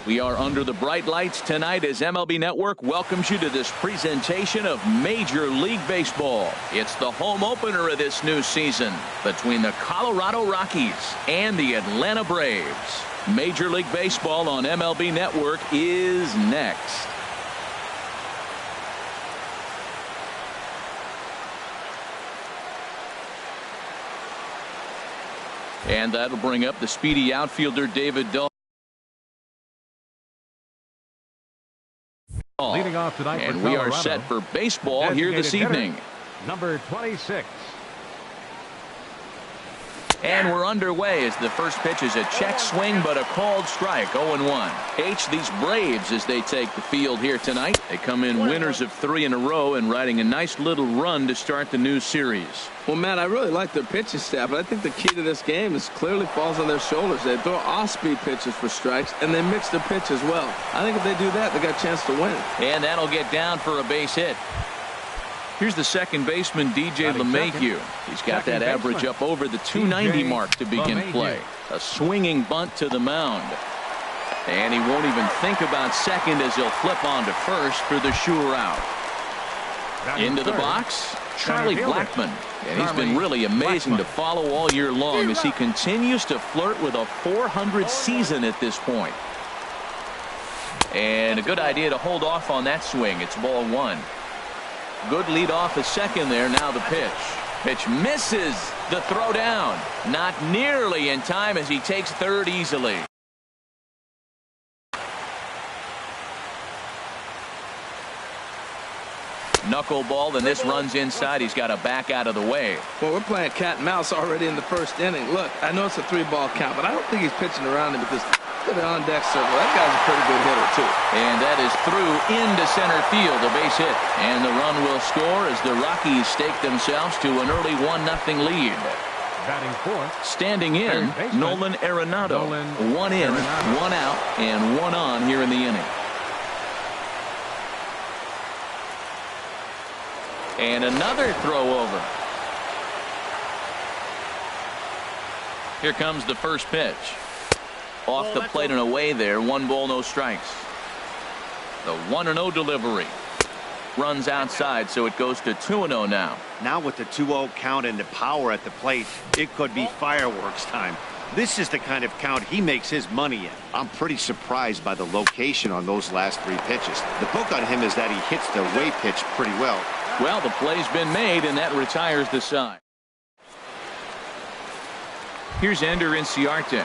We are under the bright lights tonight as MLB Network welcomes you to this presentation of Major League Baseball. It's the home opener of this new season between the Colorado Rockies and the Atlanta Braves. Major League Baseball on MLB Network is next. And that'll bring up the speedy outfielder David Dahl. Leading off tonight and for we Colorado, are set for baseball here this evening. Number 26. And we're underway as the first pitch is a check swing, but a called strike. 0-1. These Braves as they take the field here tonight. They come in winners of 3 in a row and riding a nice little run to start the new series. Well, Matt, I really like their pitching staff, but I think the key to this game is clearly falls on their shoulders. They throw off-speed pitches for strikes, and they mix their pitch as well. I think if they do that, they got a chance to win. And that'll get down for a base hit. Here's the second baseman, DJ LeMahieu. He's got that average up over the 290 mark to begin play. A swinging bunt to the mound. And he won't even think about second as he'll flip on to first for the sure out. Into the box, Charlie Blackmon. And he's been really amazing to follow all year long as he continues to flirt with a .400 season at this point. And a good idea to hold off on that swing. It's ball 1. Good lead off a second there. Now the pitch. Pitch misses the throw down. Not nearly in time as he takes third easily. Knuckleball, and this runs inside. He's got to back out of the way. Well, we're playing cat and mouse already in the first inning. Look, I know it's a 3-ball count, but I don't think he's pitching around him because look at the on-deck circle. That guy's a pretty good hitter, too. And that is through into center field, a base hit. And the run will score as the Rockies stake themselves to an early 1-0 lead. Batting fourth. Standing in, Nolan Arenado. 1 in, 1 out, and 1 on here in the inning. And another throw over. Here comes the first pitch. Off the plate and away there. 1 ball, no strikes. The 1-0 delivery. Runs outside, so it goes to 2-0 now. Now with the 2-0 count and the power at the plate, it could be fireworks time. This is the kind of count he makes his money in. I'm pretty surprised by the location on those last 3 pitches. The book on him is that he hits the away pitch pretty well. Well, the play's been made, and that retires the side. Here's Ender Inciarte.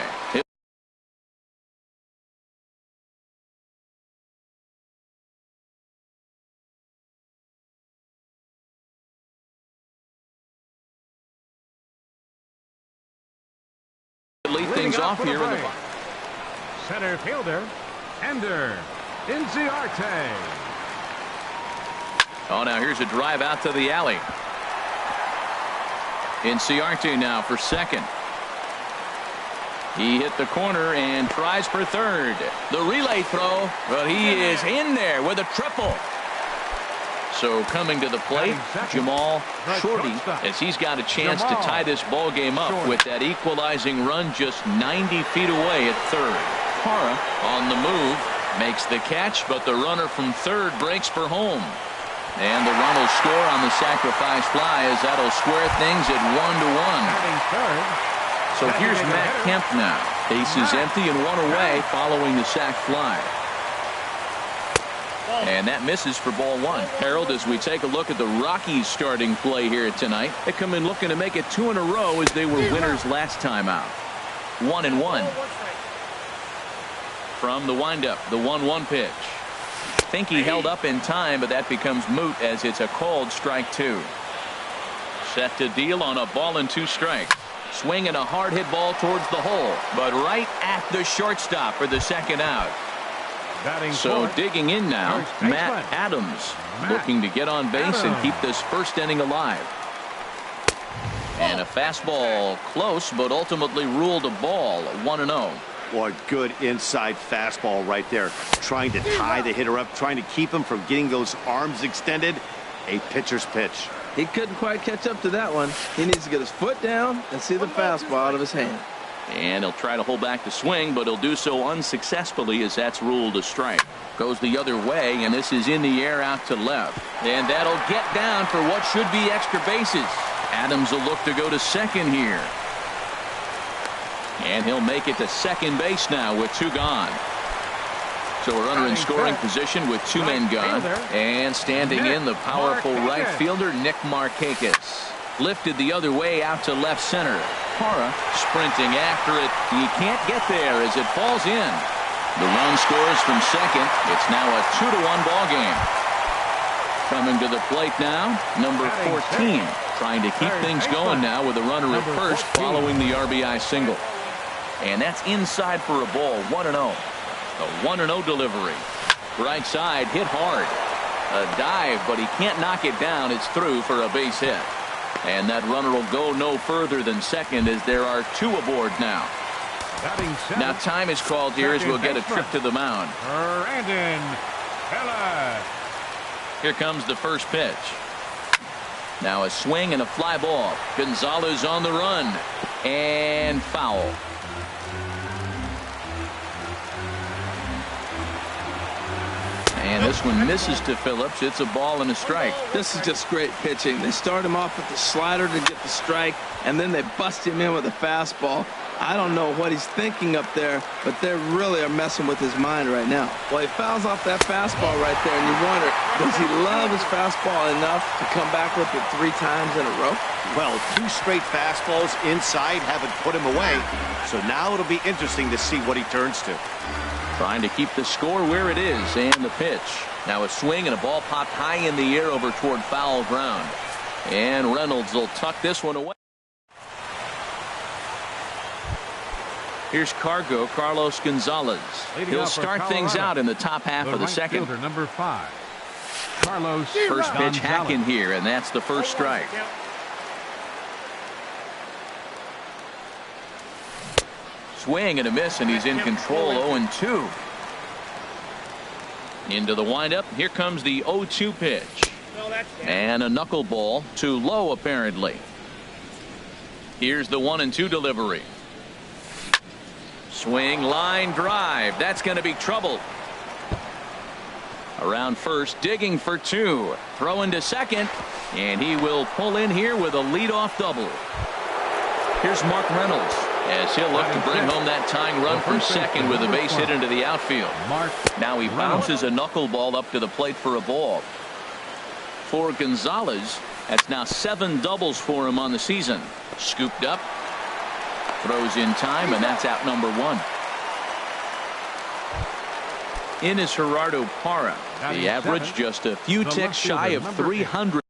Lead things off here in the box. Center fielder, Ender Inciarte. Oh, now here's a drive out to the alley. Inciarte now for second. He hit the corner and tries for third. The relay throw, but he is in there with a triple. So coming to the plate, Jamal Shorty, as he's got a chance to tie this ball game up with that equalizing run just 90 feet away at third. Parra on the move, makes the catch, but the runner from third breaks for home. And the run will score on the sacrifice fly as that'll square things at 1-1. So here's Matt Kemp now. Base is empty and 1 away following the sac fly. And that misses for ball 1. Harold, as we take a look at the Rockies starting play here tonight, they come in looking to make it 2 in a row as they were winners last time out. 1-1. From the windup, the 1-1 pitch. Think he held up in time, but that becomes moot as it's a called strike 2. Set to deal on a ball and 2 strikes. Swinging a hard hit ball towards the hole, but right at the shortstop for the second out. So digging in now, Matt Adams looking to get on base and keep this first inning alive. And a fastball close, but ultimately ruled a ball. 1-0. Boy, good inside fastball right there. Trying to tie the hitter up, trying to keep him from getting those arms extended. A pitcher's pitch. He couldn't quite catch up to that one. He needs to get his foot down and see the fastball out of his hand. And he'll try to hold back the swing, but he'll do so unsuccessfully as that's ruled a strike. Goes the other way, and this is in the air out to left. And that'll get down for what should be extra bases. Adams will look to go to second here. And he'll make it to second base now with 2 gone. So a runner in scoring position with 2 men gone. And standing in, the powerful right fielder, Nick Markakis. Lifted the other way out to left center. Parra sprinting after it. He can't get there as it falls in. The run scores from second. It's now a 2-1 ball game. Coming to the plate now, number 14. Trying to keep things going now with a runner at first following the RBI single. And that's inside for a ball, 1-0. A 1-0 delivery. Right side, hit hard. A dive, but he can't knock it down. It's through for a base hit. And that runner will go no further than second as there are 2 aboard now. Now time is called here as we'll get a trip to the mound. Here comes the first pitch. Now a swing and a fly ball. Gonzalez on the run. And foul. And this one misses to Phillips. It's a ball and a strike. This is just great pitching. They start him off with the slider to get the strike, and then they bust him in with a fastball. I don't know what he's thinking up there, but they really are messing with his mind right now. Well, he fouls off that fastball right there, and you wonder, does he love his fastball enough to come back with it 3 times in a row? Well, 2 straight fastballs inside haven't put him away, so now it'll be interesting to see what he turns to. Trying to keep the score where it is, and the pitch. Now a swing and a ball popped high in the air over toward foul ground. And Reynolds will tuck this one away. Here's Carlos Gonzalez. He'll start things out in the top half of the second. Number 5, Carlos First pitch Gonzalez. hack in here, and that's the first strike. Swing and a miss, and he's in control. 0-2. Into the windup. Here comes the 0-2 pitch. And a knuckleball too low, apparently. Here's the 1-2 delivery. Swing, line drive. That's going to be trouble. Around first, digging for 2. Throwing to second, and he will pull in here with a leadoff double. Here's Mark Reynolds as he'll look to bring home that tying run for second with a base hit into the outfield. Now he bounces a knuckleball up to the plate for a ball. For Gonzalez, that's now 7 doubles for him on the season. Scooped up, throws in time, and that's out number 1. In is Gerardo Parra. The average just a few ticks shy of 300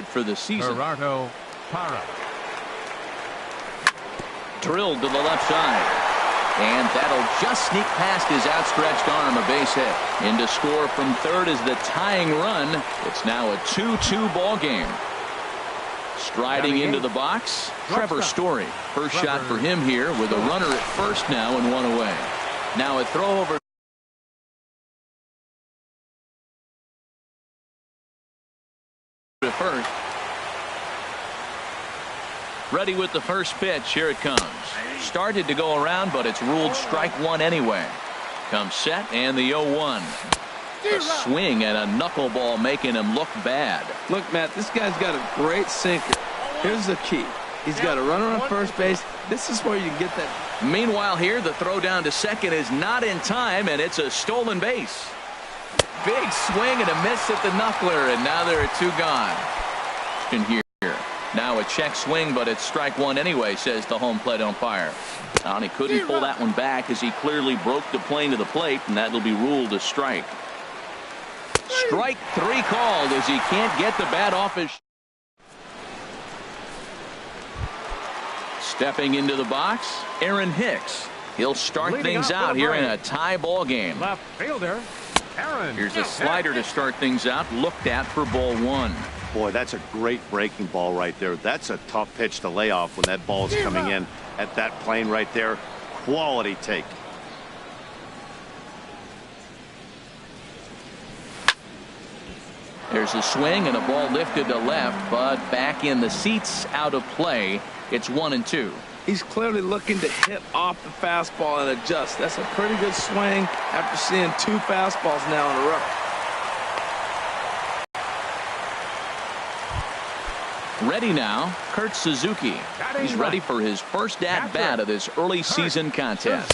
for the season. Gerardo Parra. Drilled to the left side. And that'll just sneak past his outstretched arm, a base hit. In to score from third is the tying run. It's now a 2-2 ball game. Striding into the box, Trevor Story. First shot for him here with a runner at first now and 1 away. Now a throw over to first. Ready with the first pitch. Here it comes. Started to go around, but it's ruled strike 1 anyway. Comes set, and the 0-1. A swing and a knuckleball making him look bad. Look, Matt, this guy's got a great sinker. Here's the key. He's got a runner on first base. This is where you get that. Meanwhile here, the throw down to second is not in time, and it's a stolen base. Big swing and a miss at the knuckler, and now there are 2 gone. In here. Now a check swing, but it's strike 1 anyway, says the home plate umpire. And he couldn't pull that one back as he clearly broke the plane to the plate, and that'll be ruled a strike. Strike 3 called as he can't get the bat off his. Stepping into the box, Aaron Hicks. He'll start things out here in a tie ball game. Left fielder, Aaron. Here's a slider to start things out, looked at for ball 1. Boy, that's a great breaking ball right there. That's a tough pitch to lay off when that ball's coming in at that plane right there. Quality take. There's a swing and a ball lifted to left, but back in the seats, out of play. It's 1-2. He's clearly looking to hit off the fastball and adjust. That's a pretty good swing after seeing 2 fastballs now in a row. Ready now, Kurt Suzuki. He's ready for his first at-bat of this early season contest.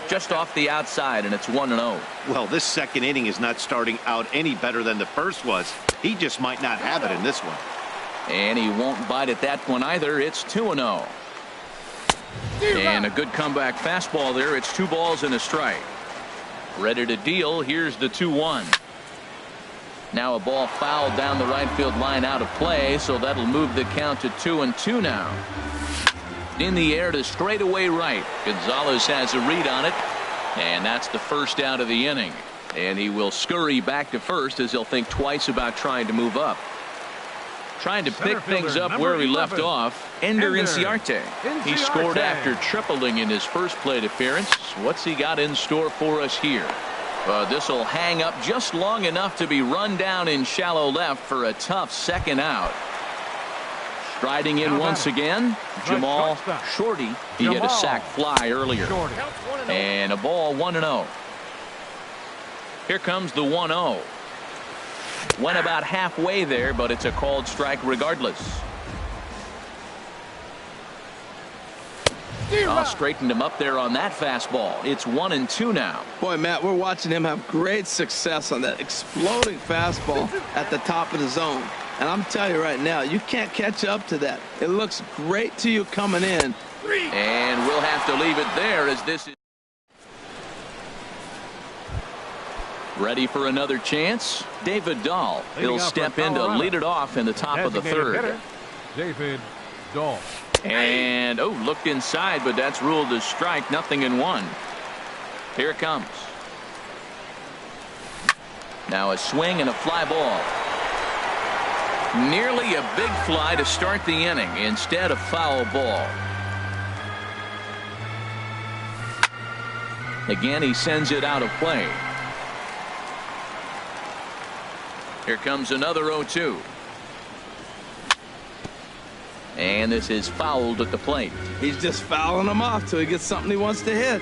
Just off the outside, and it's 1-0. Well, this second inning is not starting out any better than the first was. He just might not have it in this one. And he won't bite at that one either. It's 2-0. And a good comeback fastball there. It's 2 balls and a strike. Ready to deal. Here's the 2-1. Now a ball fouled down the right field line out of play, so that'll move the count to 2-2 now. In the air to straightaway right. Gonzalez has a read on it, and that's the first out of the inning. And he will scurry back to first as he'll think twice about trying to move up. Trying to pick things up where he left off, Ender Inciarte. He scored after tripling in his first plate appearance. What's he got in store for us here? This will hang up just long enough to be run down in shallow left for a tough second out. Striding in once again, Jamal Shorty. He had a sac fly earlier. And a ball 1-0. Here comes the 1-0. Went about halfway there, but it's a called strike regardless. Straightened him up there on that fastball. It's 1-2 now. Boy, Matt, we're watching him have great success on that exploding fastball at the top of the zone. And I'm telling you right now, you can't catch up to that. It looks great to you coming in. And we'll have to leave it there as this is ready for another chance. David Dahl. He'll step in to lead it off in the top of the third. David Dahl. And looked inside, but that's ruled a strike. 0-1. Here it comes. Now a swing and a fly ball. Nearly a big fly to start the inning. Instead, a foul ball. Again, he sends it out of play. Here comes another 0-2. And this is fouled at the plate. He's just fouling him off till he gets something he wants to hit.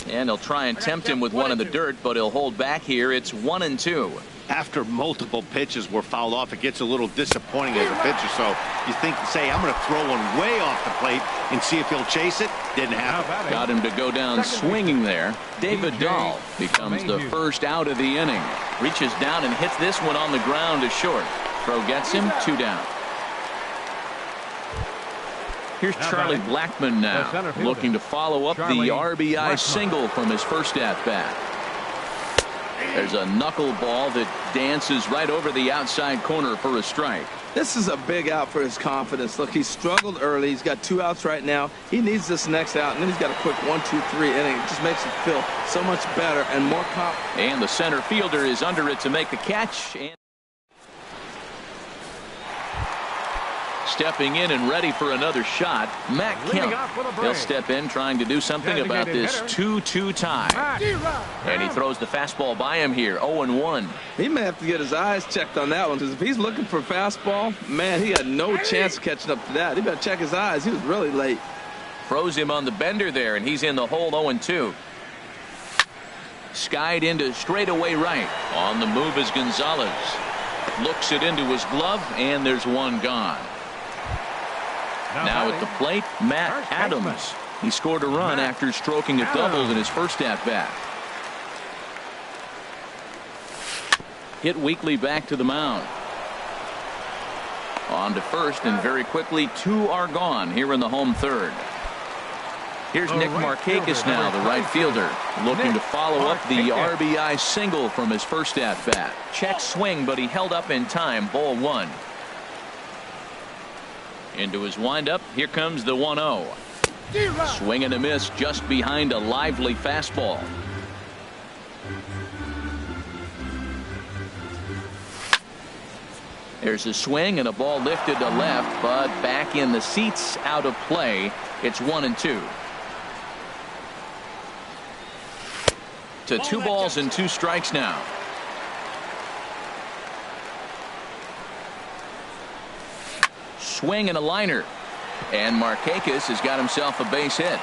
And he'll try and tempt him with one in the dirt, but he'll hold back here. It's 1-2. After multiple pitches were fouled off, it gets a little disappointing as a pitcher. So you think, say, I'm going to throw one way off the plate and see if he'll chase it. Didn't happen. Got him to go down swinging there. David Dahl becomes the first out of the inning. Reaches down and hits this one on the ground to short. Throw gets him, 2 down. Here's Charlie Blackmon now, looking to follow up the RBI single from his first at-bat. There's a knuckleball that dances right over the outside corner for a strike. This is a big out for his confidence. Look, he struggled early. He's got 2 outs right now. He needs this next out, and then he's got a quick 1-2-3 inning. It just makes him feel so much better and more confident. And the center fielder is under it to make the catch. And stepping in and ready for another shot, Matt Kemp. He'll step in trying to do something about this 2-2 tie. And he throws the fastball by him here, 0-1. He may have to get his eyes checked on that one, because if he's looking for a fastball, man, he had no chance of catching up to that. He better check his eyes. He was really late. Throws him on the bender there, and he's in the hole 0-2. Skied into straightaway right. On the move is Gonzalez. Looks it into his glove, and there's one gone. Now at the plate, Matt Adams. He scored a run after stroking a double in his first at-bat. Hit weakly back to the mound. On to first, and very quickly 2 are gone here in the home third. Here's Nick Markakis now, the right fielder, looking to follow up the RBI single from his first at-bat. Check swing, but he held up in time. Ball 1. Into his windup, here comes the 1-0. Swing and a miss just behind a lively fastball. There's a swing and a ball lifted to left, but back in the seats, out of play. It's 1-2. To 2 balls and 2 strikes now. Swing and a liner. And Markakis has got himself a base hit.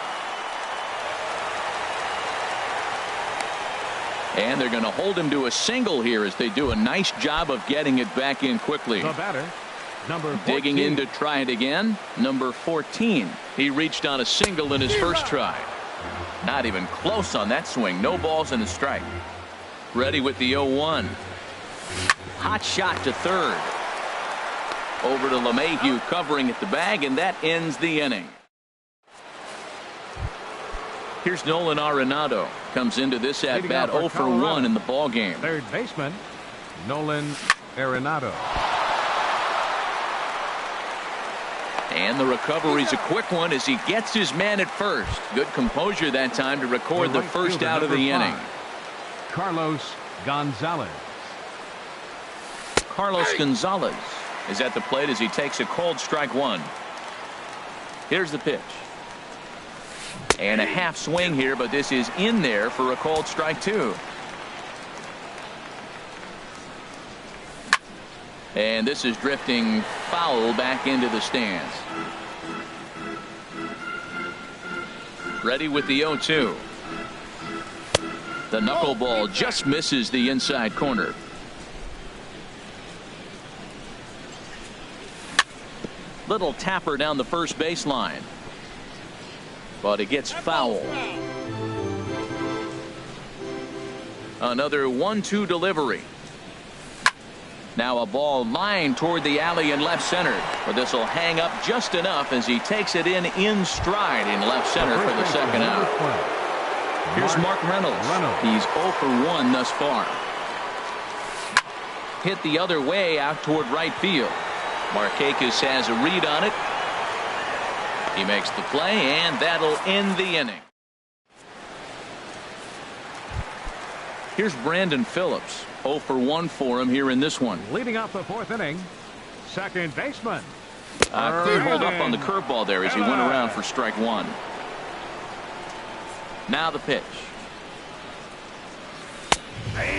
And they're going to hold him to a single here as they do a nice job of getting it back in quickly. The batter, number 14. Digging in to try it again, number 14. He reached on a single in his first try. Not even close on that swing. No balls and a strike. Ready with the 0-1. Hot shot to third. Over to LeMahieu covering at the bag, and that ends the inning. Here's Nolan Arenado. Comes into this at bat 0 for 1 in the ball game. Third baseman, Nolan Arenado. And the recovery's a quick one as he gets his man at first. Good composure that time to record the first out of the inning. Carlos Gonzalez. Carlos Gonzalez is at the plate as he takes a called strike one. Here's the pitch. And a half swing here, but this is in there for a called strike two. And this is drifting foul back into the stands. Ready with the 0-2. The knuckleball just misses the inside corner. Little tapper down the first baseline. But it gets foul. Another 1-2 delivery. Now a ball lined toward the alley in left center. But this will hang up just enough as he takes it in stride in left center for the second out. Here's Mark Reynolds. He's 0 for 1 thus far. Hit the other way out toward right field. Markakis has a read on it. He makes the play, and that'll end the inning. Here's Brandon Phillips. 0 for 1 for him here in this one. Leading off the fourth inning, second baseman. Clear hold up on the curveball there as he went around for strike one. Now the pitch.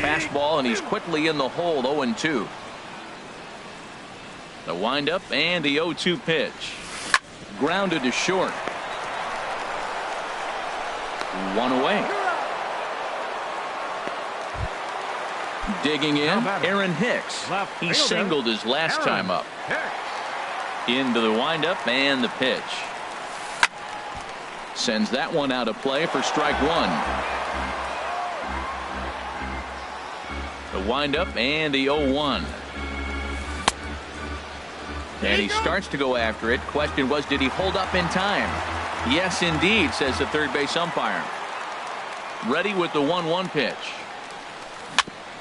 Fastball, and he's quickly in the hole. 0-2. The windup and the 0-2 pitch. Grounded to short. One away. Digging in, Aaron Hicks. He singled his last time up. Into the windup and the pitch. Sends that one out of play for strike one. The windup and the 0-1. And he starts to go after it. Question was, did he hold up in time? Yes, indeed, says the third base umpire. Ready with the 1-1 pitch.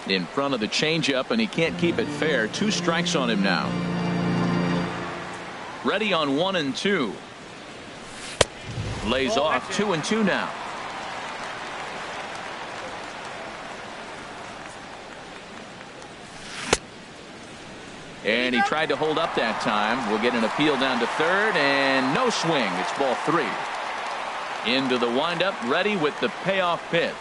In front of the changeup, and he can't keep it fair. 2 strikes on him now. Ready on 1-2. Lays off 2-2 now. And he tried to hold up that time. We'll get an appeal down to third, and no swing. It's ball 3. Into the windup, ready with the payoff pitch.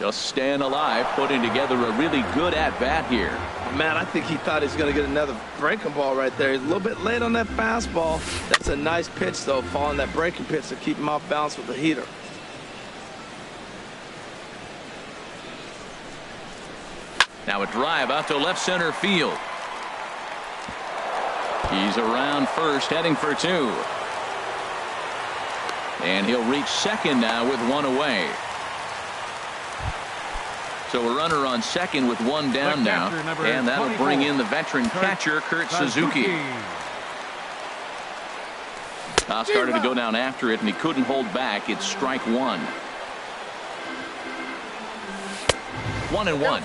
Just staying alive, putting together a really good at-bat here. Man, I think he thought he was going to get another breaking ball right there. He's a little bit late on that fastball. That's a nice pitch, though, following that breaking pitch to keep him off balance with the heater. Now a drive out to left center field. He's around first, heading for 2. And he'll reach second now with 1 away. So a runner on second with 1 down now. And that'll bring in the veteran catcher, Kurt Suzuki. Started to go down after it, and he couldn't hold back. It's strike 1. 1-1.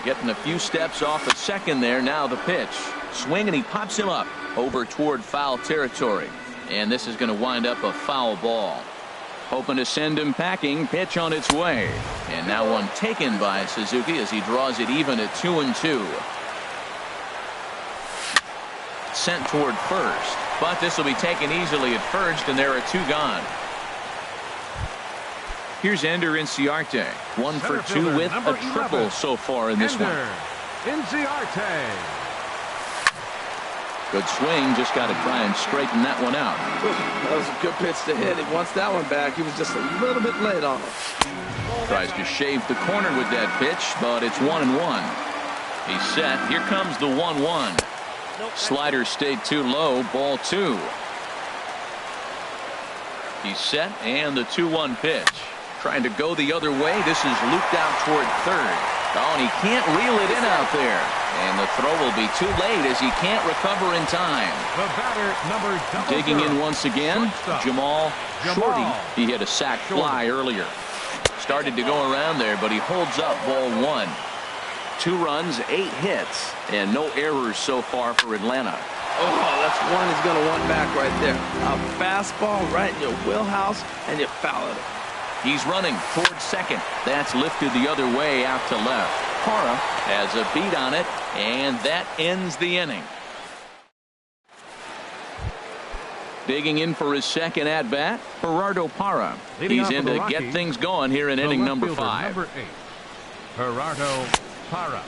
Getting a few steps off at second there. Now the pitch. Swing, and he pops him up over toward foul territory. And this is going to wind up a foul ball. Hoping to send him packing. Pitch on its way. And now one taken by Suzuki as he draws it even at 2-2. Sent toward first. But this will be taken easily at first, and there are 2 gone. Here's Ender Inciarte. 1 for 2 with a triple so far in this one. Inciarte. Good swing, just got to try and straighten that one out. That was a good pitch to hit. He wants that one back. He was just a little bit late on it. Tries to shave the corner with that pitch, but it's 1-1. He's set. Here comes the 1-1. Slider stayed too low. Ball 2. He's set, and the 2-1 pitch. Trying to go the other way. This is looped out toward third. Oh, and he can't reel it in out there. And the throw will be too late as he can't recover in time. The batter, number Digging in once again, Jamal Shorty. He hit a sac fly earlier. Started to go around there, but he holds up ball 1. 2 runs, 8 hits, and no errors so far for Atlanta. Oh, that's one he's going to want back right there. A fastball right in your wheelhouse, and you foul it. He's running towards second. That's lifted the other way out to left. Parra has a beat on it, and that ends the inning. Digging in for his second at-bat, Gerardo Parra. He's in to get things going here in inning number 5. Number 8, Gerardo Parra.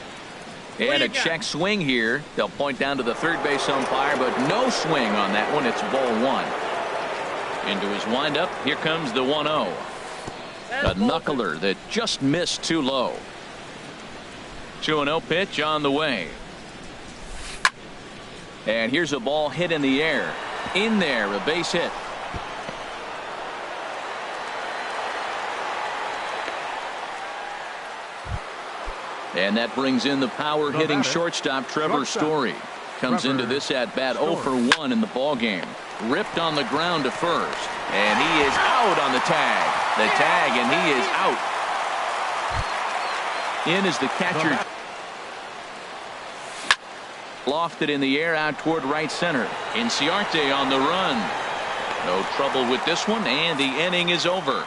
And a check swing here. They'll point down to the third base umpire, but no swing on that one. It's ball 1. Into his windup, here comes the 1-0. A knuckler that just missed too low. 2-0 pitch on the way. And here's a ball hit in the air. In there, a base hit. And that brings in the power hitting shortstop Trevor Story. Comes into this at bat 0 for 1 in the ball game. Ripped on the ground to first, and he is out on the tag. The tag, and he is out. In is the catcher. Lofted in the air out toward right center. Inciarte on the run. No trouble with this one, and the inning is over.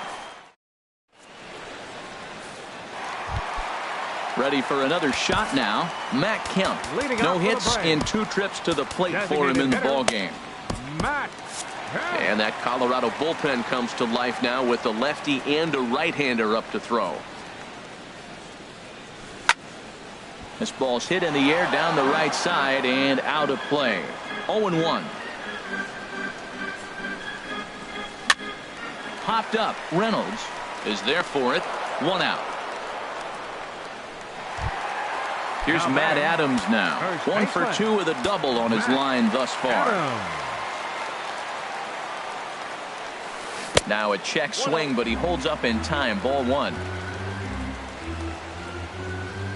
Ready for another shot now. Matt Kemp. No hits in 2 trips to the plate for him in the ball game. And that Colorado bullpen comes to life now with a lefty and a right-hander up to throw. This ball's hit in the air down the right side and out of play. 0-1. Popped up. Reynolds is there for it. 1 out. Here's Matt Adams now. 1 for 2 with a double on his line thus far. Now a check swing, but he holds up in time. Ball 1.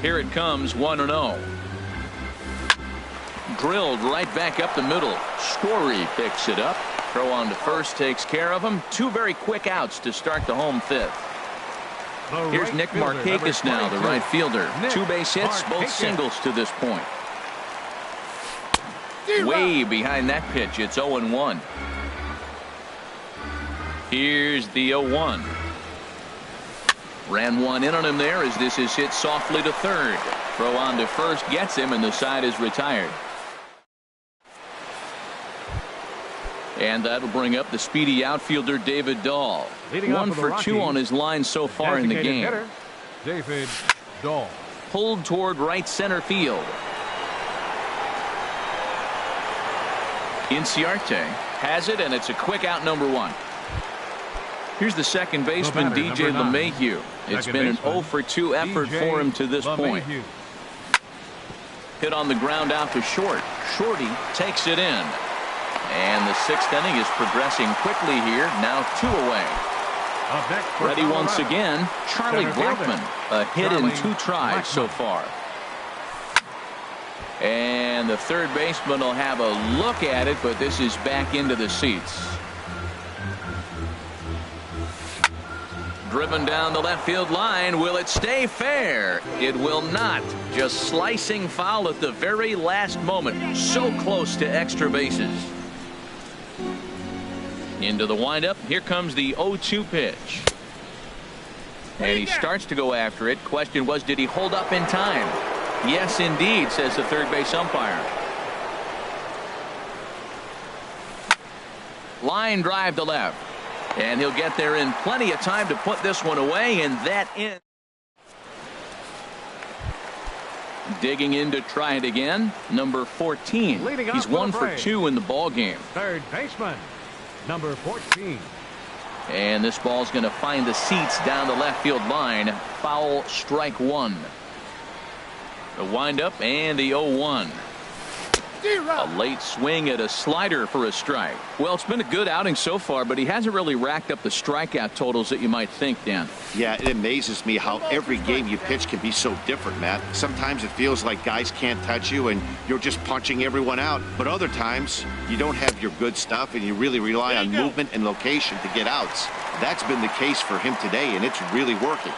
Here it comes, 1-0. Drilled right back up the middle. Story picks it up. Throw on to first takes care of him. 2 very quick outs to start the home 5th. Here's Nick Markakis now, the right fielder. 2 base hits, both singles to this point. Way behind that pitch, it's 0-1. Here's the 0-1. Ran one in on him there as this is hit softly to third. Throw on to first gets him, and the side is retired. And that'll bring up the speedy outfielder David Dahl. 1 for 2 on his line so far in the game. David Dahl. Pulled toward right center field. Inciarte has it, and it's a quick out, number 1. Here's the second baseman, DJ LeMahieu. It's been an 0 for 2 effort for him to this point. Hit on the ground out to short. Shorty takes it in. And the 6th inning is progressing quickly here. Now 2 away. Ready once again, Charlie Blackmon. A hit in 2 tries so far. And the third baseman will have a look at it, but this is back into the seats. Driven down the left field line. Will it stay fair? It will not. Just slicing foul at the very last moment. So close to extra bases. Into the windup. Here comes the 0-2 pitch. And he starts to go after it. Question was, did he hold up in time? Yes, indeed, says the third base umpire. Line drive to left. And he'll get there in plenty of time to put this one away, and that ends. Digging in to try it again, number 14. Leading off He's for the 1 for Braves. 2 in the ball game. Third baseman, number 14. And this ball's going to find the seats down the left field line. Foul, strike 1. The windup and the 0-1. A late swing at a slider for a strike. Well, it's been a good outing so far, but he hasn't really racked up the strikeout totals that you might think, Dan. Yeah, it amazes me how every game you pitch can be so different, Matt. Sometimes it feels like guys can't touch you and you're just punching everyone out. But other times, you don't have your good stuff and you really rely on movement and location to get outs. That's been the case for him today, and it's really working.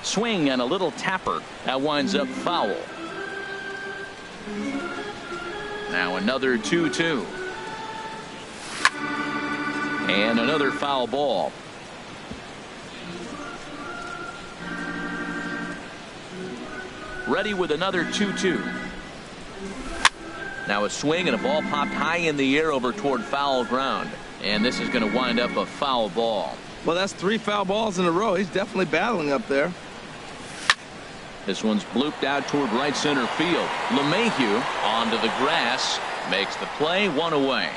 Swing and a little tapper. That winds up foul. Now another 2-2. And another foul ball. Ready with another 2-2. Now a swing and a ball popped high in the air over toward foul ground. And this is going to wind up a foul ball. Well, that's 3 foul balls in a row. He's definitely battling up there. This one's blooped out toward right center field. LeMahieu onto the grass. Makes the play, 1 away.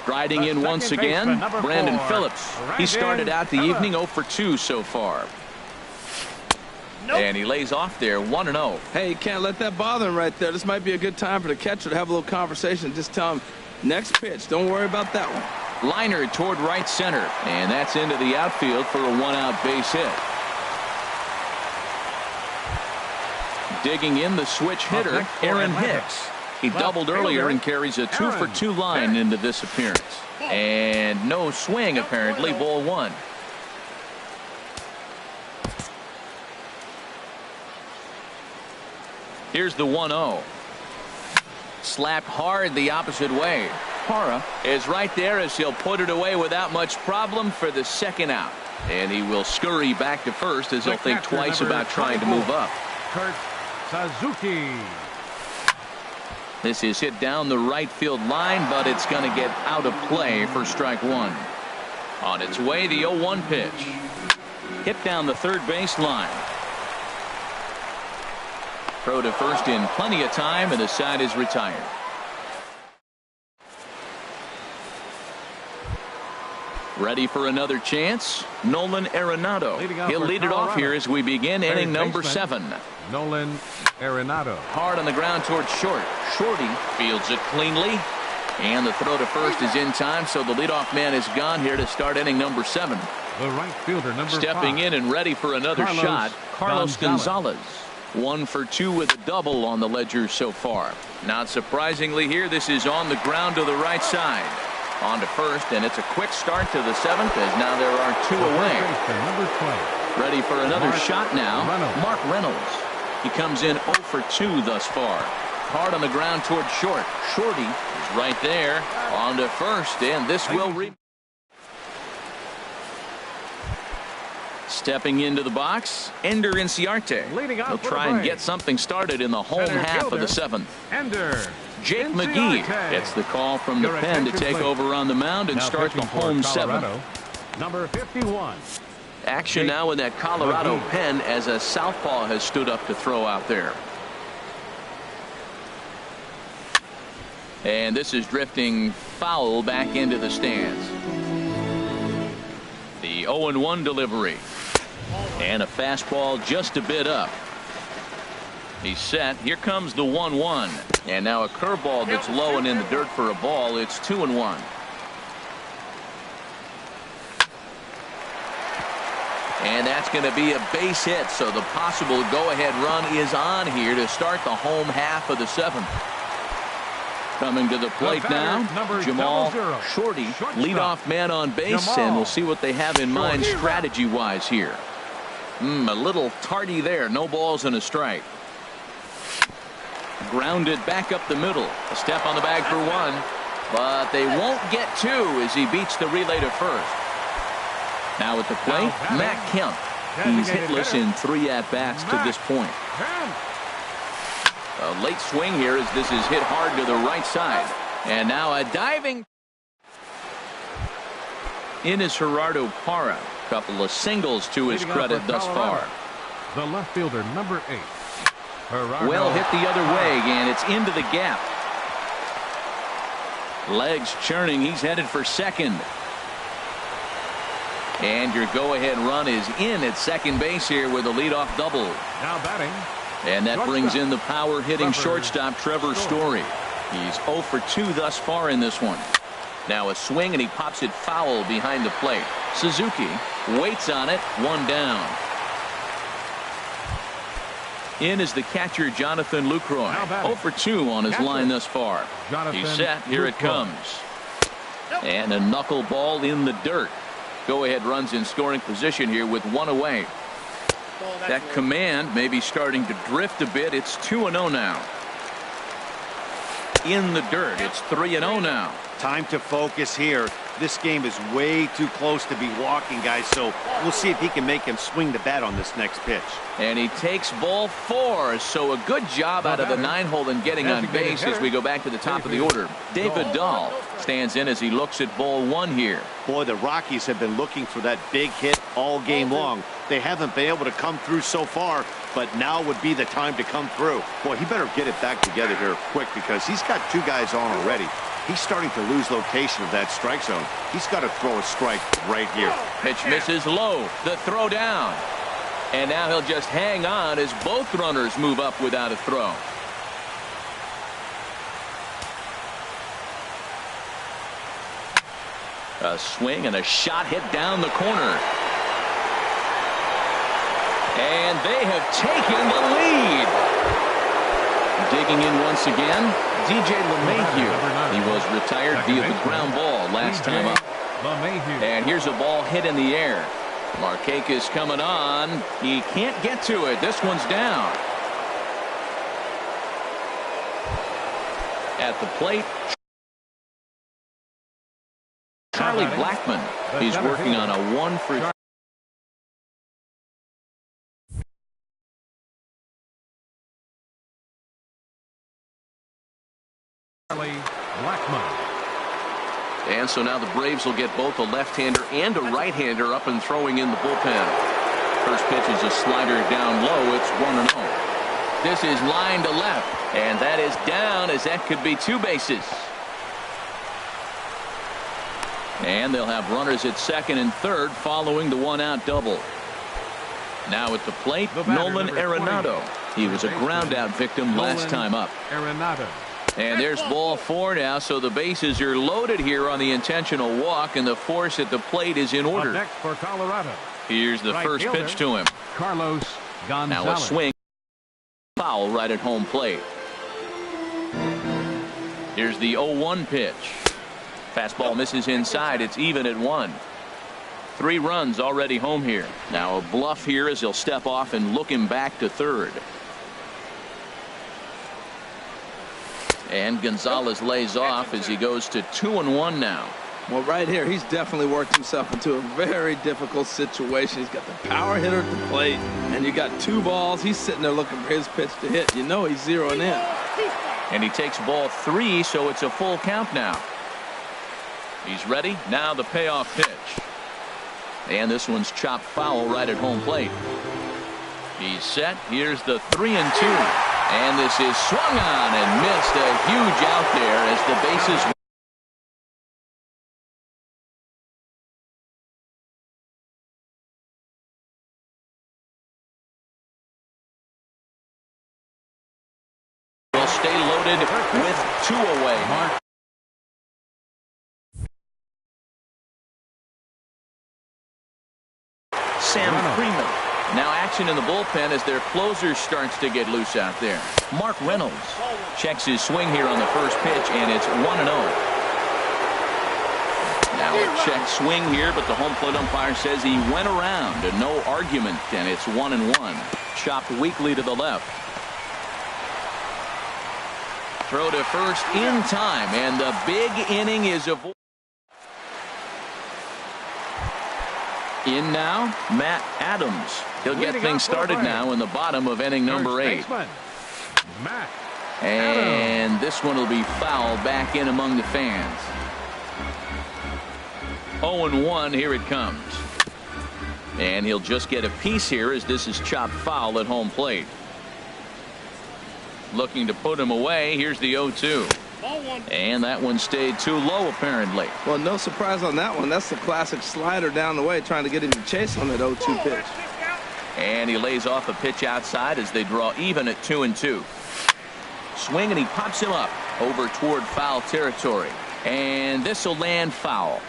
Striding in once again, Brandon Phillips. He started out the evening 0 for 2 so far. And he lays off there 1-0. Hey, you can't let that bother him right there. This might be a good time for the catcher to have a little conversation. Just tell him, next pitch, don't worry about that one. Liner toward right center. And that's into the outfield for a 1-out base hit. Digging in the switch hitter, Aaron Hicks. He doubled earlier and carries a 2 for 2 line into this appearance. And no swing, apparently, ball 1. Here's the 1-0. Slapped hard the opposite way. Parra is right there as he'll put it away without much problem for the 2nd out. And he will scurry back to first as he'll think twice about trying to move up. Kurt Suzuki. This is hit down the right field line, but it's going to get out of play for strike 1. On its way, the 0-1 pitch. Hit down the third base line. Throw to first in plenty of time, and the side is retired. Ready for another chance? Nolan Arenado. He'll lead it off here as we begin inning number 7. Nolan Arenado. Hard on the ground towards short. Shorty fields it cleanly. And the throw to first is in time, so the leadoff man is gone here to start inning number 7. The right fielder, number 5. Stepping in and ready for another shot, Carlos Gonzalez. 1 for 2 with a double on the ledger so far. Not surprisingly here, this is on the ground to the right side. On to first, and it's a quick start to the 7th as now there are 2 away. Number 12. Ready for another shot now, Reynolds. Mark Reynolds. He comes in 0 for 2 thus far. Hard on the ground toward short. Shorty is right there. On to first, and this will Stepping into the box, Ender Inciarte. He'll try and get something started in the home half of the 7th. Ender. Jake McGee gets the call from the pen to take over on the mound and start the home 7th. Number 51. Action now in that Colorado pen as a southpaw has stood up to throw out there. And this is drifting foul back into the stands. The 0-1 delivery. And a fastball just a bit up. He's set. Here comes the 1-1. And now a curveball that's low and in the dirt for a ball. It's 2-1. And that's going to be a base hit. So the possible go-ahead run is on here to start the home half of the 7th. Coming to the plate now, Jamal Shorty, leadoff man on base, and we'll see what they have in mind strategy-wise here. A little tardy there. No balls and a strike. Grounded back up the middle. A step on the bag for 1. But they won't get 2 as he beats the relay to first. Now at the plate, Matt Kemp. He's hitless in 3 at-bats to this point. A late swing here as this is hit hard to the right side. And now a diving. In is Gerardo Parra. couple of singles to his credit thus far. The left fielder, number 8. Well hit the other way, and it's into the gap. Legs churning. He's headed for second. And your go-ahead run is in at second base here with a leadoff double. Now batting. And that brings in the power-hitting shortstop, Trevor Story. He's 0 for 2 thus far in this one. Now a swing, and he pops it foul behind the plate. Suzuki waits on it. 1 down. In is the catcher, Jonathan Lucroy. 0 for 2 on his line thus far. He's set. Here it comes. And a knuckleball in the dirt. Go-ahead runs in scoring position here with 1 away. That command may be starting to drift a bit. It's 2-0 now. In the dirt. It's 3-0 now. Time to focus here. This game is way too close to be walking, guys, so we'll see if he can make him swing the bat on this next pitch. And he takes ball 4, so a good job out of the 9-hole in getting on base as we go back to the top of the order. David Dahl stands in as he looks at ball 1 here. Boy, the Rockies have been looking for that big hit all game long. They haven't been able to come through so far, but now would be the time to come through. Boy, he better get it back together here quick because he's got 2 guys on already. He's starting to lose location of that strike zone. He's got to throw a strike right here. Pitch misses low. The throw down. And now he'll just hang on as both runners move up without a throw. A swing and a shot hit down the corner. And they have taken the lead. Digging in once again, DJ LeMahieu. He was retired via the ground ball last time up. And here's a ball hit in the air. Markakis coming on. He can't get to it. This one's down. At the plate, Charlie Blackmon. He's working on a 1 for Blackmon. And so now the Braves will get both a left-hander and a right-hander up and throwing in the bullpen. First pitch is a slider down low. It's 1-0. This is line to left, and that is down as that could be 2 bases. And they'll have runners at second and third following the 1-out double. Now at the plate, Nolan Arenado. He was a ground-out victim last time up. Arenado. And there's ball 4 now, so the bases are loaded here on the intentional walk, and the force at the plate is in order. Next for Colorado. Here's the first pitch to him. Carlos Gonzalez. Now a swing. Foul right at home plate. Here's the 0-1 pitch. Fastball misses inside. It's even at 1. 3 runs already home here. Now a bluff here as he'll step off and look him back to third. And Gonzalez lays off as he goes to 2-1 now. Well, right here, he's definitely worked himself into a very difficult situation. He's got the power hitter at the plate, and you got 2 balls. He's sitting there looking for his pitch to hit. You know he's zeroing in. And he takes ball 3, so it's a full count now. He's ready. Now the payoff pitch. And this one's chopped foul right at home plate. He's set. Here's the 3-2. And this is swung on and missed. A huge out there as the bases. Will stay loaded with 2 away. Sam Freeman. Now action in the bullpen as their closer starts to get loose out there. Mark Reynolds checks his swing here on the first pitch, and it's 1-0. Now a check swing here, but the home plate umpire says he went around and no argument, and it's 1-1. Chopped weakly to the left. Throw to first in time, and the big inning is avoided. In now, Matt Adams. He'll get things started now in the bottom of inning number 8. And this one will be fouled back in among the fans. 0-1, here it comes. And he'll just get a piece here as this is chopped foul at home plate. Looking to put him away. Here's the 0-2. And that one stayed too low apparently. Well, no surprise on that one. That's the classic slider down the way, trying to get him to chase on that 0-2 pitch. And he lays off a pitch outside as they draw even at 2-2. Swing, and he pops him up over toward foul territory. And this will land foul.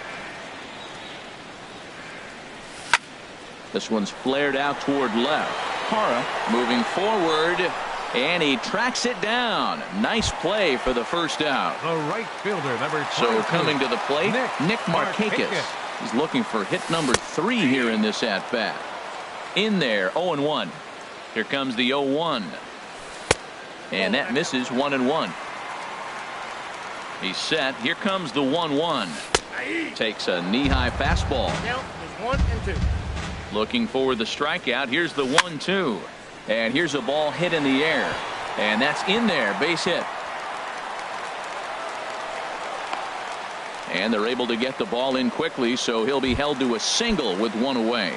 This one's flared out toward left. Parra moving forward, and he tracks it down. Nice play for the first out. The right fielder, number 22. So coming to the plate, Nick Markakis. He's looking for hit number 3 here in this at-bat. In there, 0-1. Here comes the 0-1. And that misses 1-1. He's set. Here comes the 1-1. Takes a knee-high fastball. Count is 1-2. Looking for the strikeout. Here's the 1-2. And here's a ball hit in the air. And that's in there. Base hit. And they're able to get the ball in quickly, so he'll be held to a single with one away.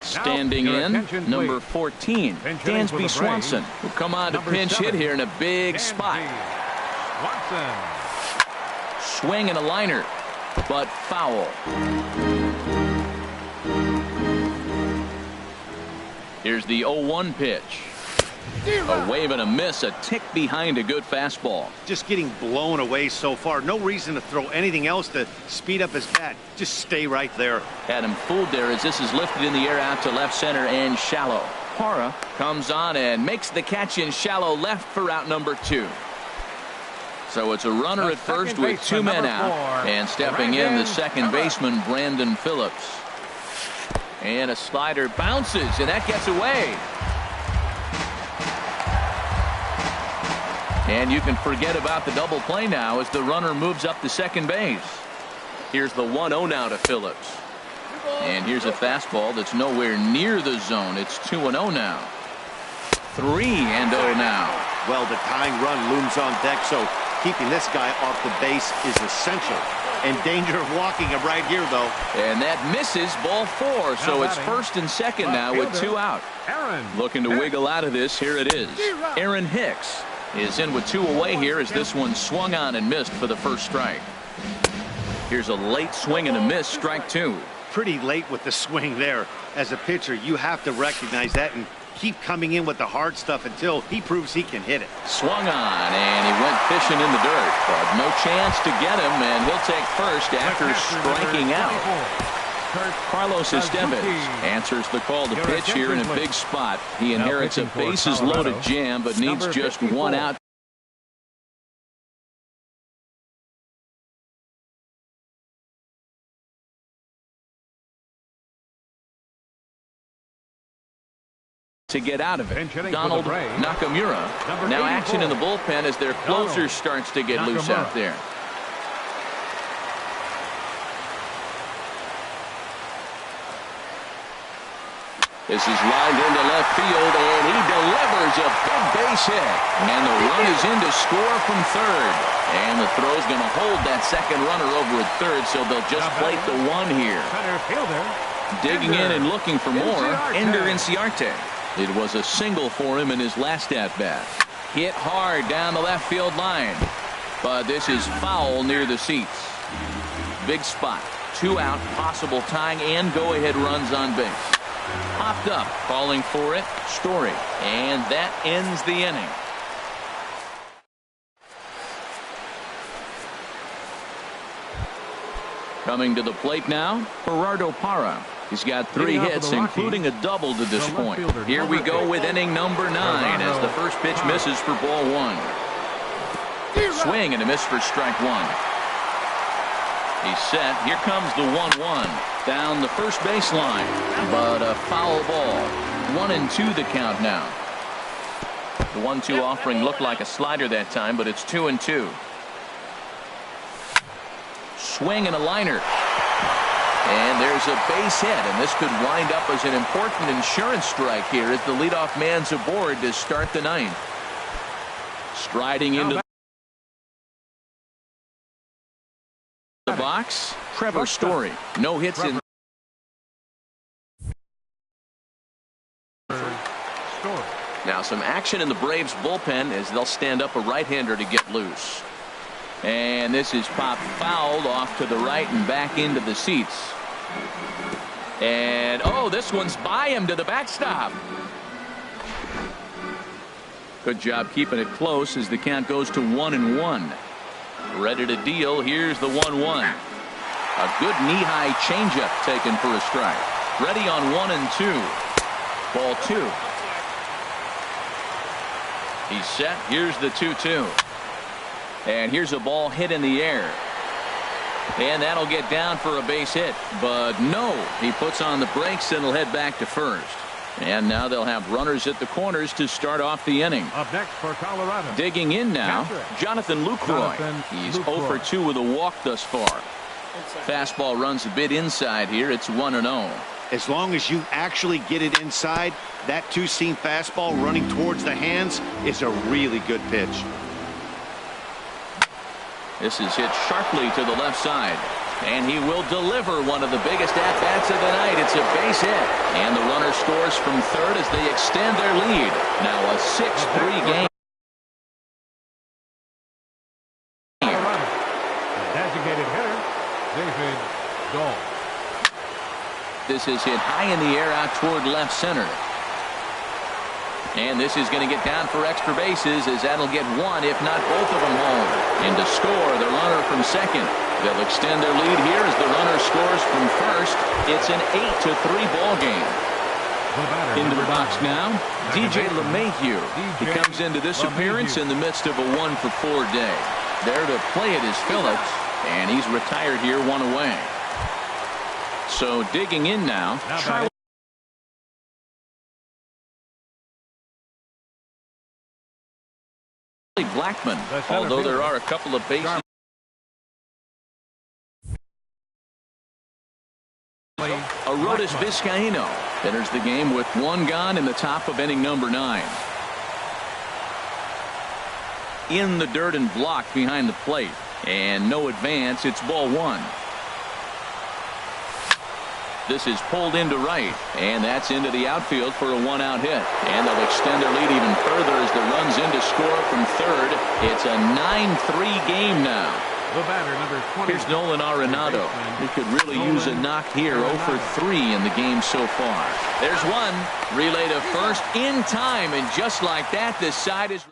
Standing in, number 14, Dansby Swanson, will come on to pinch hit here in a big spot. Swing and a liner, but foul. Here's the 0-1 pitch. A wave and a miss, a tick behind a good fastball. Just getting blown away so far. No reason to throw anything else to speed up his bat. Just stay right there. Had him fooled there as this is lifted in the air out to left center and shallow. Parra comes on and makes the catch in shallow left for out number 2. So it's a runner at first with 2 men out. And stepping in, the second baseman, Brandon Phillips. And a slider bounces, and that gets away. And you can forget about the double play now as the runner moves up to second base. Here's the 1-0 now to Phillips. And here's a fastball that's nowhere near the zone. It's 2-0 now. 3-0 now. Well, the tying run looms on deck, so keeping this guy off the base is essential. In danger of walking him right here, though. And that misses, ball 4. So it's first and second now with 2 out. Looking to wiggle out of this. Here it is. Aaron Hicks is in with 2 away here as this one swung on and missed for the first strike. Here's a late swing and a miss, strike 2. Pretty late with the swing there. As a pitcher, you have to recognize that and keep coming in with the hard stuff until he proves he can hit it. Swung on, and he went fishing in the dirt, but no chance to get him, and he'll take first after striking out. Carlos Estevez answers the call to pitch here in a big spot. He inherits a bases-loaded jam, but needs just 1 out. To get out of it. Donald Nakamura. Now action in the bullpen as their closer starts to get loose out there. This is lined into left field, and he delivers a big base hit. And the run is in to score from third. And the throw's going to hold that second runner over at third, so they'll just plate the 1 here. Digging in and looking for more, Ender Inciarte. It was a single for him in his last at-bat. Hit hard down the left field line. But this is foul near the seats. Big spot. 2 out, possible tying and go-ahead runs on base. Popped up, calling for it, Story. And that ends the inning. Coming to the plate now, Gerardo Parra. He's got 3 hits, including a double to this point. Here we go with inning number 9 as the first pitch misses for ball 1. Swing and a miss for strike 1. He's set. Here comes the 1-1 down the first baseline, but a foul ball. 1-2 the count now. The 1-2 offering looked like a slider that time, but it's 2-2. Swing and a liner. And there's a base hit, and this could wind up as an important insurance strike here as the leadoff man's aboard to start the ninth. Striding into the box, Trevor Story. No hits in. Now some action in the Braves bullpen as they'll stand up a right-hander to get loose. And this is popped fouled off to the right and back into the seats. And oh, this one's by him to the backstop. Good job keeping it close as the count goes to 1-1. Ready to deal. Here's the 1-1. A good knee-high changeup taken for a strike. Ready on 1-2. Ball 2. He's set. Here's the 2-2. And here's a ball hit in the air. And that'll get down for a base hit. But no, he puts on the brakes and will head back to first. And now they'll have runners at the corners to start off the inning. Up next for Colorado. Digging in now, Jonathan Lucroy. He's 0 for 2 with a walk thus far. Fastball runs a bit inside here. It's 1-0. As long as you actually get it inside, that two-seam fastball running towards the hands is a really good pitch. This is hit sharply to the left side. And he will deliver one of the biggest at-bats of the night. It's a base hit. And the runner scores from third as they extend their lead. Now a 6-3 game. Designated hitter, David Dahl. This is hit high in the air out toward left center. And this is going to get down for extra bases as that'll get one, if not both of them home. And to score, the runner from second. They'll extend their lead here as the runner scores from first. It's an 8-3 ball game. Into the box now, DJ LeMahieu. He comes into this appearance in the midst of a 1-for-4 day. There to play it is Phillips, and he's retired here, one away. So digging in now, Charlie Blackman, although there are a couple of bases. Arodys Vizcaíno enters the game with one gone in the top of inning number 9. In the dirt and blocked behind the plate, and no advance. It's ball 1. This is pulled into right, and that's into the outfield for a 1-out hit. And they'll extend their lead even further as the run's in to score from third. It's a 9-3 game now. The batter, number 20. Here's Nolan Arenado. He could really use a knock here. 0 for 3 in the game so far. There's one. Relay to first in time, and just like that, this side is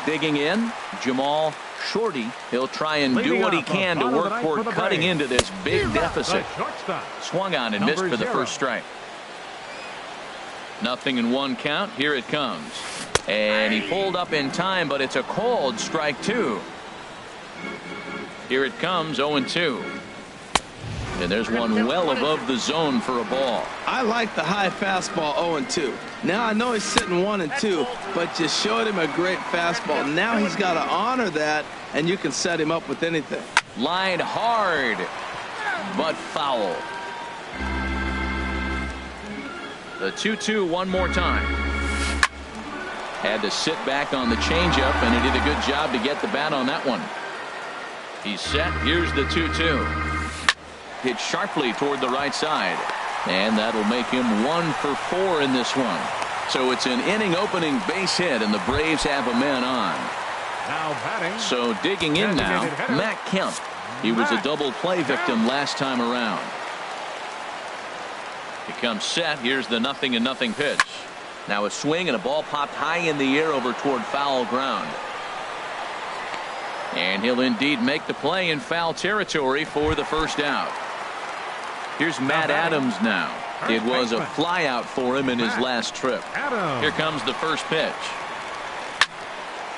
digging in. Jamal Shorty. He'll try and do what he can to work toward cutting into this big deficit. Swung on and missed for the first strike. 0-1 count. Here it comes. And he pulled up in time, but it's a called strike 2. Here it comes, 0-2. And there's one well above the zone for a ball. I like the high fastball 0-2. Now I know he's sitting 1-2, but just showed him a great fastball. Now he's got to honor that, and you can set him up with anything. Lined hard, but foul. The 2-2 one more time. Had to sit back on the changeup, and he did a good job to get the bat on that one. He's set. Here's the 2-2. Hit sharply toward the right side, and that'll make him 1 for 4 in this one. So it's an inning opening base hit, and the Braves have a man on. Now batting. So digging in now, Matt Kemp. He was a double play victim last time around. He comes set. Here's the 0-0 pitch. Now a swing and a ball popped high in the air over toward foul ground. And he'll indeed make the play in foul territory for the first out. Here's Matt Adams now. It was a fly out for him in his last trip. Here comes the first pitch.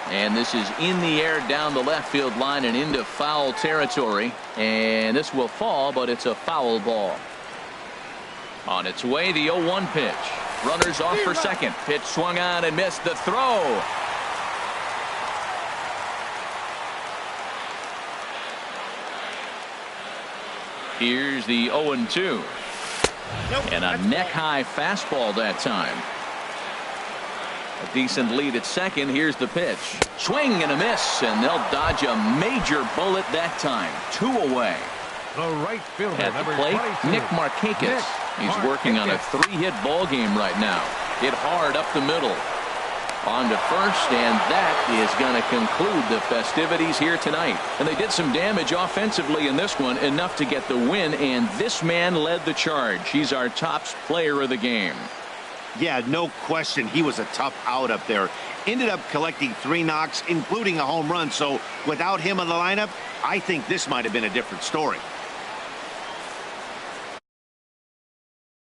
And this is in the air down the left field line and into foul territory. And this will fall, but it's a foul ball. On its way, the 0-1 pitch. Runners off for second. Pitch swung on and missed. The throw. Here's the 0-2. And a neck-high fastball that time. A decent lead at second. Here's the pitch. Swing and a miss, and they'll dodge a major bullet that time. 2 away. The right fielder, At the number plate, 22. Nick Markakis. He's working on a 3-hit ball game right now. Hit hard up the middle. On to first, and that is going to conclude the festivities here tonight. And they did some damage offensively in this one, enough to get the win, and this man led the charge. He's our top player of the game. Yeah, no question. He was a tough out up there. Ended up collecting 3 knocks, including a home run. So without him in the lineup, I think this might have been a different story.